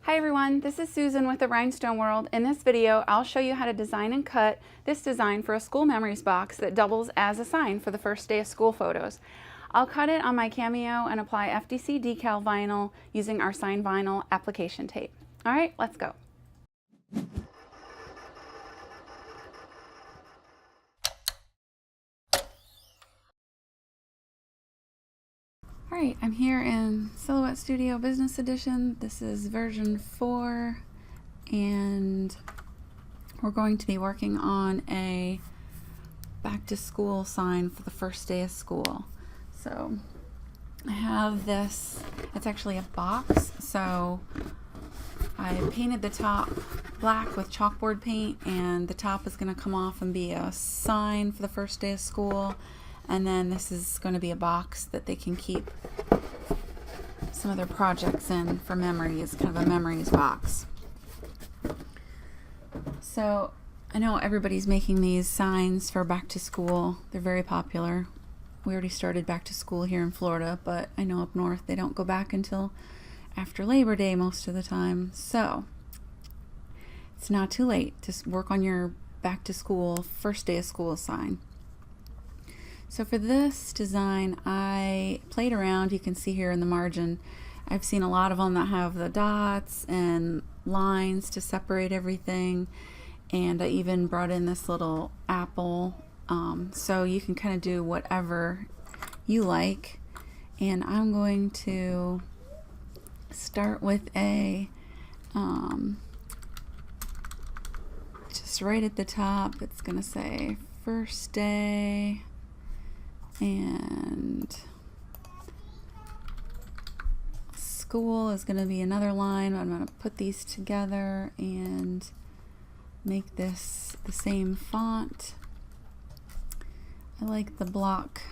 Hi everyone, this is Susan with the Rhinestone World. In this video, I'll show you how to design and cut this design for a school memories box that doubles as a sign for the first day of school photos. I'll cut it on my Cameo and apply FDC decal vinyl using our sign vinyl application tape. All right, let's go. Alright, I'm here in Silhouette Studio Business Edition. This is version 4 and we're going to be working on a back to school sign for the first day of school. So I have this, it's actually a box, so I painted the top black with chalkboard paint and the top is going to come off and be a sign for the first day of school. And then this is going to be a box that they can keep some of their projects in for memories, kind of a memories box. So I know everybody's making these signs for back to school. They're very popular. We already started back to school here in Florida, but I know up north they don't go back until after Labor Day most of the time. So it's not too late to work on your back to school, first day of school sign. So for this design, I played around. You can see here in the margin, I've seen a lot of them that have the dots and lines to separate everything. And I even brought in this little apple. So you can kind of do whatever you like. And I'm going to start with a, just right at the top, it's going to say first day. And school is going to be another line. I'm going to put these together and make this the same font. I like the block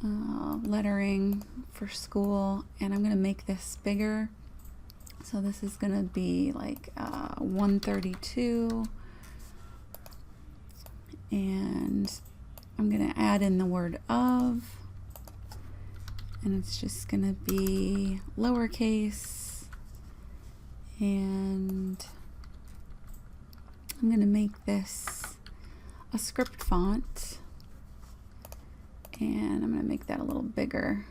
lettering for school, and I'm going to make this bigger. So this is going to be like 132, and I'm going to add in the word of, and it's just going to be lowercase, and I'm going to make this a script font, and I'm going to make that a little bigger.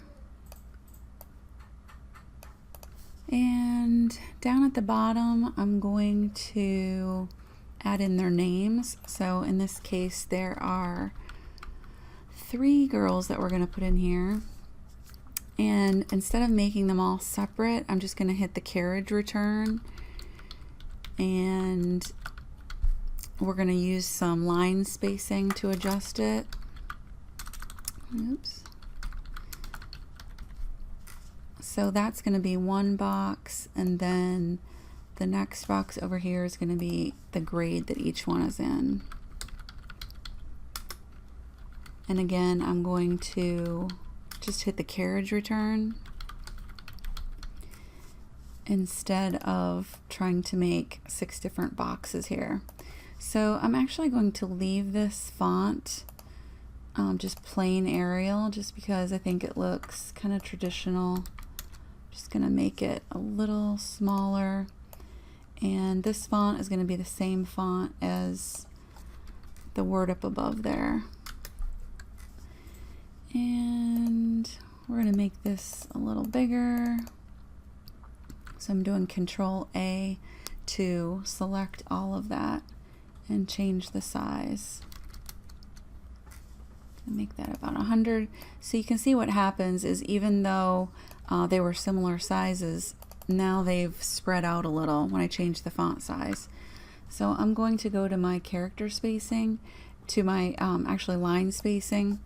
And down at the bottom, I'm going to add in their names. So in this case, there are 3 girls that we're going to put in here, and instead of making them all separate, I'm just going to hit the carriage return, and we're going to use some line spacing to adjust it. Oops. So that's going to be one box, and then the next box over here is going to be the grade that each one is in. And again, I'm going to just hit the carriage return instead of trying to make 6 different boxes here. So I'm actually going to leave this font just plain Arial, just because I think it looks kind of traditional. Just going to make it a little smaller. And this font is going to be the same font as the word up above there. And we're going to make this a little bigger. So I'm doing Control A to select all of that and change the size. Make that about 100. So you can see what happens is, even though they were similar sizes, now they've spread out a little when I change the font size. So I'm going to go to my character spacing, to my actually line spacing.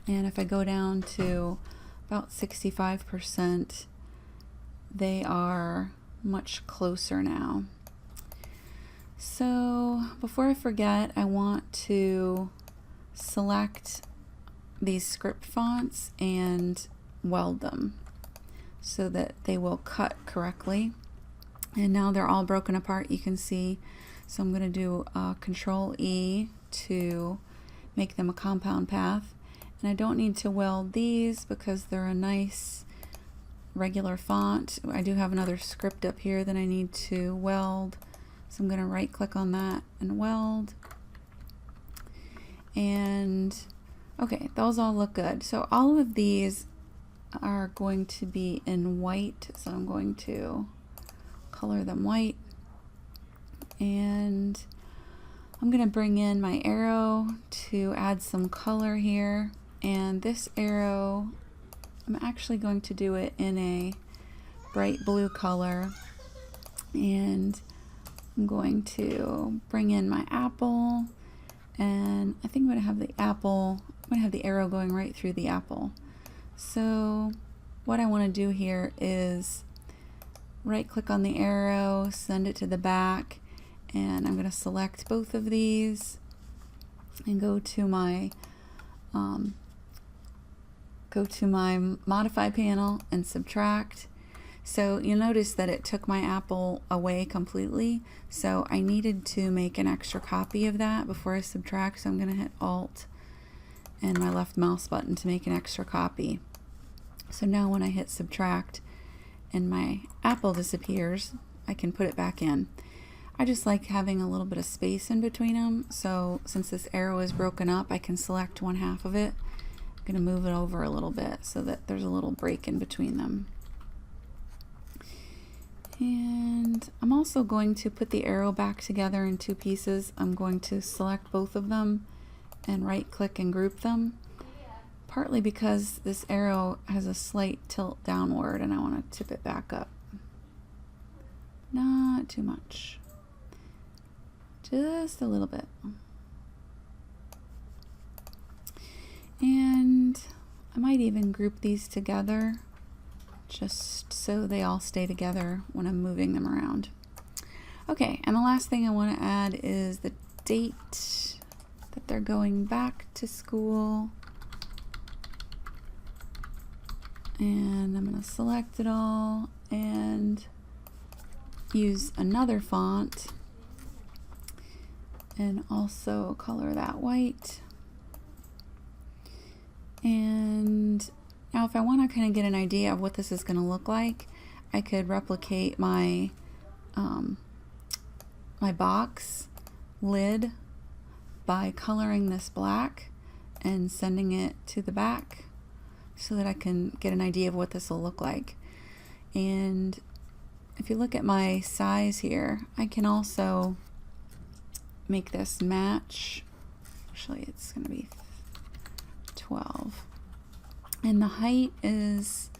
And if I go down to about 65%, they are much closer now. So before I forget, I want to select these script fonts and weld them so that they will cut correctly. And now they're all broken apart, you can see. So I'm going to do Control E to make them a compound path. And I don't need to weld these because they're a nice regular font. I do have another script up here that I need to weld. So I'm going to right click on that and weld. And okay, those all look good. So all of these are going to be in white. So I'm going to color them white. And I'm going to bring in my arrow to add some color here. And this arrow, I'm actually going to do it in a bright blue color. And I'm going to bring in my apple. And I think I'm going to have the apple, I'm going to have the arrow going right through the apple. So what I want to do here is right click on the arrow, send it to the back, and I'm going to select both of these and go to my modify panel and subtract. So you'll notice that it took my apple away completely. So I needed to make an extra copy of that before I subtract. So I'm going to hit Alt and my left mouse button to make an extra copy. So now when I hit subtract and my apple disappears, I can put it back in. I just like having a little bit of space in between them. So since this arrow is broken up, I can select one half of it. I'm going to move it over a little bit so that there's a little break in between them. And I'm also going to put the arrow back together in two pieces. I'm going to select both of them and right click and group them, partly because this arrow has a slight tilt downward and I want to tip it back up. Not too much, just a little bit. And I might even group these together just so they all stay together when I'm moving them around. Okay, and the last thing I want to add is the date that they're going back to school. And I'm going to select it all and use another font and also color that white. And now if I want to kind of get an idea of what this is going to look like, I could replicate my my box lid by coloring this black and sending it to the back so that I can get an idea of what this will look like. And if you look at my size here, I can also make this match. Actually, it's going to be 12. And the height is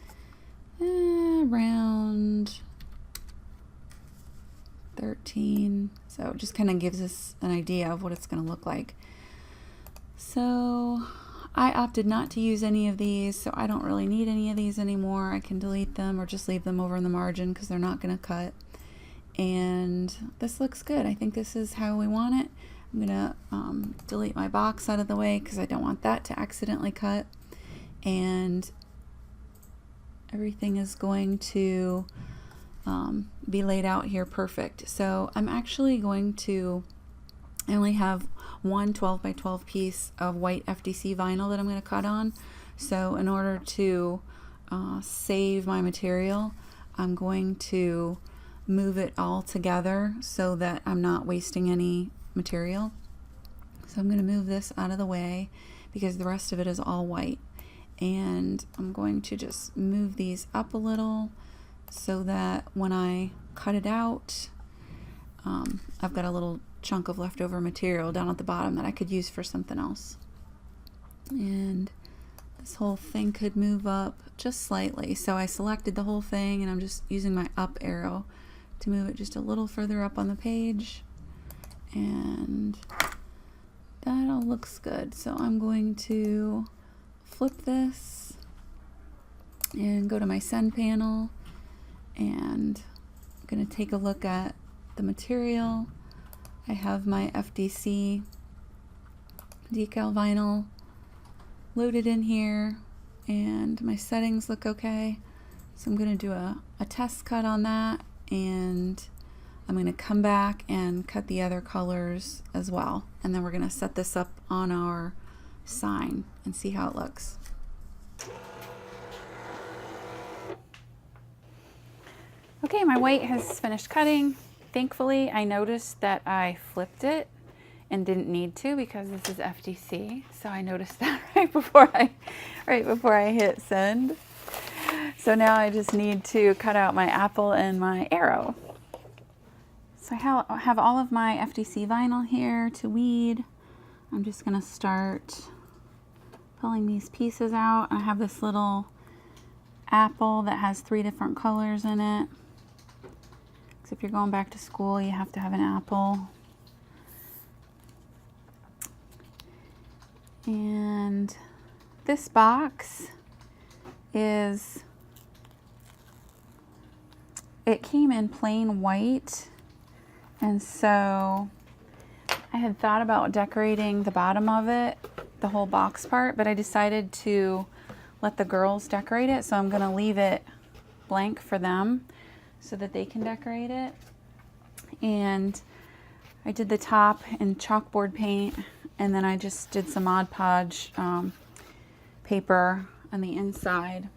around 13. So it just kind of gives us an idea of what it's going to look like. So I opted not to use any of these, so I don't really need any of these anymore. I can delete them or just leave them over in the margin because they're not going to cut. And this looks good. I think this is how we want it. I'm going to delete my box out of the way because I don't want that to accidentally cut. And everything is going to be laid out here perfect. So I'm actually going to, I only have one 12 by 12 piece of white FDC vinyl that I'm going to cut on. So in order to save my material, I'm going to move it all together so that I'm not wasting any material. So I'm going to move this out of the way because the rest of it is all white. And I'm going to just move these up a little so that when I cut it out, I've got a little chunk of leftover material down at the bottom that I could use for something else. And this whole thing could move up just slightly. So I selected the whole thing and I'm just using my up arrow to move it just a little further up on the page. And that all looks good. So I'm going to flip this and go to my send panel, and I'm going to take a look at the material. I have my FDC decal vinyl loaded in here and my settings look okay. So I'm going to do a test cut on that, and I'm going to come back and cut the other colors as well. And then we're going to set this up on our sign and see how it looks. Okay, my white has finished cutting. Thankfully, I noticed that I flipped it and didn't need to because this is FDC. So I noticed that right before I hit send. So now I just need to cut out my apple and my arrow. So I have all of my FDC vinyl here to weed. I'm just gonna start pulling these pieces out. I have this little apple that has 3 different colors in it. So if you're going back to school, you have to have an apple. And this box it came in plain white. And so I had thought about decorating the bottom of it, the whole box part, but I decided to let the girls decorate it. So I'm gonna leave it blank for them so that they can decorate it. And I did the top in chalkboard paint, and then I just did some Mod Podge paper on the inside.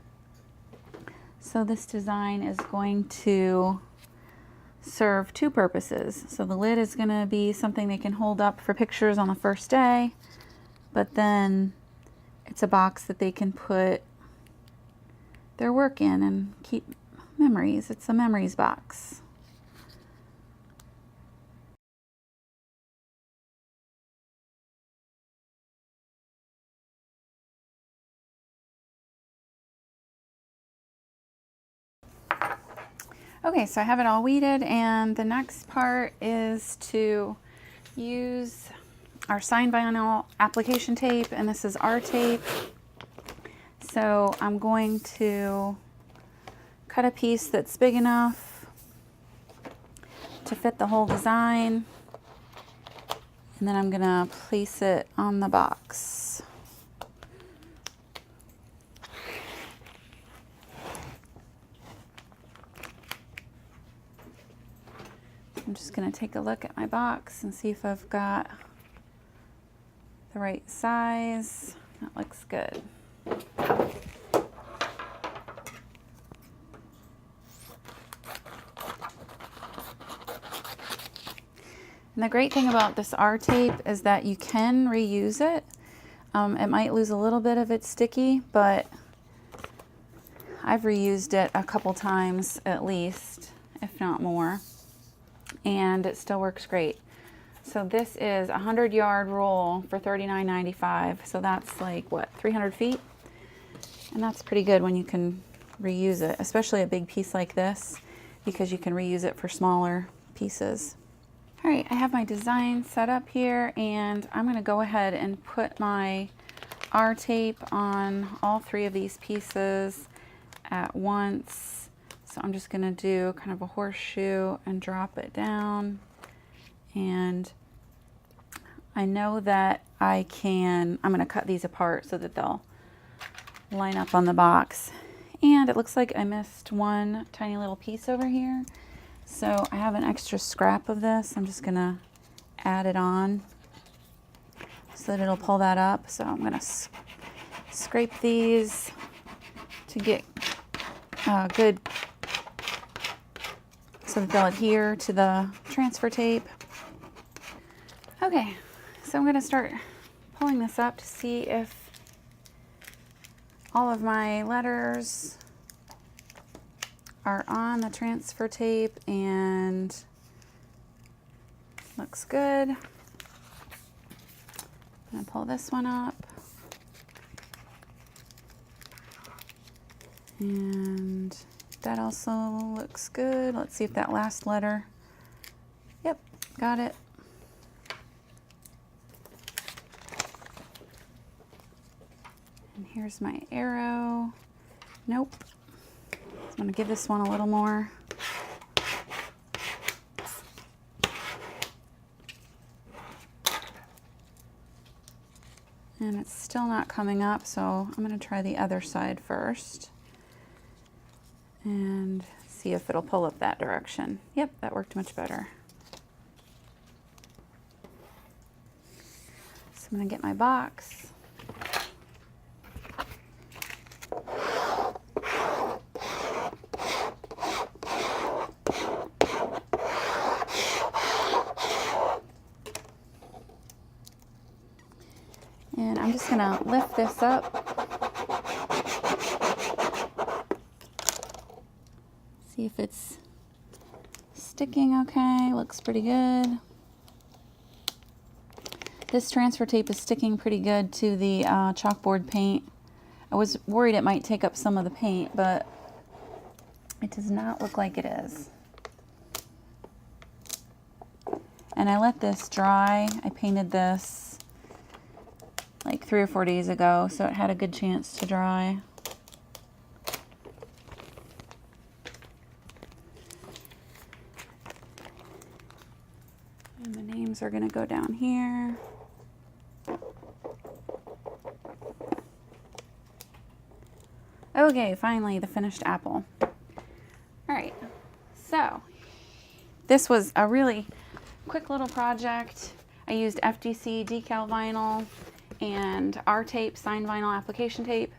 So this design is going to serve 2 purposes. So the lid is going to be something they can hold up for pictures on the first day, but then it's a box that they can put their work in and keep memories. It's a memories box. Okay, so I have it all weeded, and the next part is to use our sign vinyl application tape, and this is our tape. So I'm going to cut a piece that's big enough to fit the whole design, and then I'm gonna place it on the box. I'm just going to take a look at my box and see if I've got the right size. That looks good. And the great thing about this R tape is that you can reuse it. It might lose a little bit of its sticky, but I've reused it a couple times at least, if not more. And it still works great. So this is a 100-yard roll for $39.95. So that's like, what, 300 feet? And that's pretty good when you can reuse it, especially a big piece like this, because you can reuse it for smaller pieces. All right, I have my design set up here, and I'm gonna go ahead and put my R tape on all 3 of these pieces at once. So I'm just gonna do kind of a horseshoe and drop it down. And I know that I'm gonna cut these apart so that they'll line up on the box. And it looks like I missed one tiny little piece over here. So I have an extra scrap of this. I'm just gonna add it on so that it'll pull that up. So I'm gonna scrape these to get good, so that they'll adhere to the transfer tape. Okay, so I'm gonna start pulling this up to see if all of my letters are on the transfer tape, and looks good. I'm gonna pull this one up. And that also looks good. Let's see if that last letter, yep, got it. And here's my arrow. Nope. So I'm gonna give this one a little more. And it's still not coming up, so I'm gonna try the other side first and see if it'll pull up that direction. Yep, that worked much better. So I'm gonna get my box. gonna lift this up. See if it's sticking okay. Looks pretty good. This transfer tape is sticking pretty good to the chalkboard paint. I was worried it might take up some of the paint, but it does not look like it is. And I let this dry. I painted this like 3 or 4 days ago, so it had a good chance to dry. And the names are going to go down here. Okay, finally the finished apple. All right, so this was a really quick little project. I used FDC decal vinyl and R tape, signed vinyl application tape,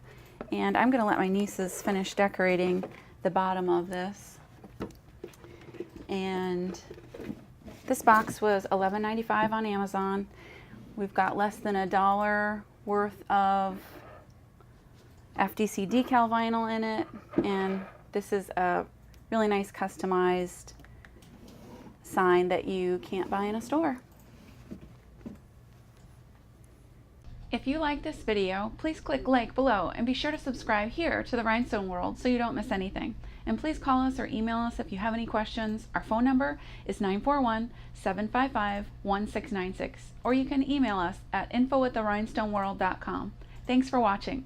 and I'm gonna let my nieces finish decorating the bottom of this. And this box was $11.95 on Amazon. We've got less than $1 worth of FDC decal vinyl in it, and this is a really nice customized sign that you can't buy in a store. If you like this video, please click like below and be sure to subscribe here to the Rhinestone World so you don't miss anything. And please call us or email us if you have any questions. Our phone number is 941-755-1696, or you can email us at info@therhinestoneworld.com. Thanks for watching.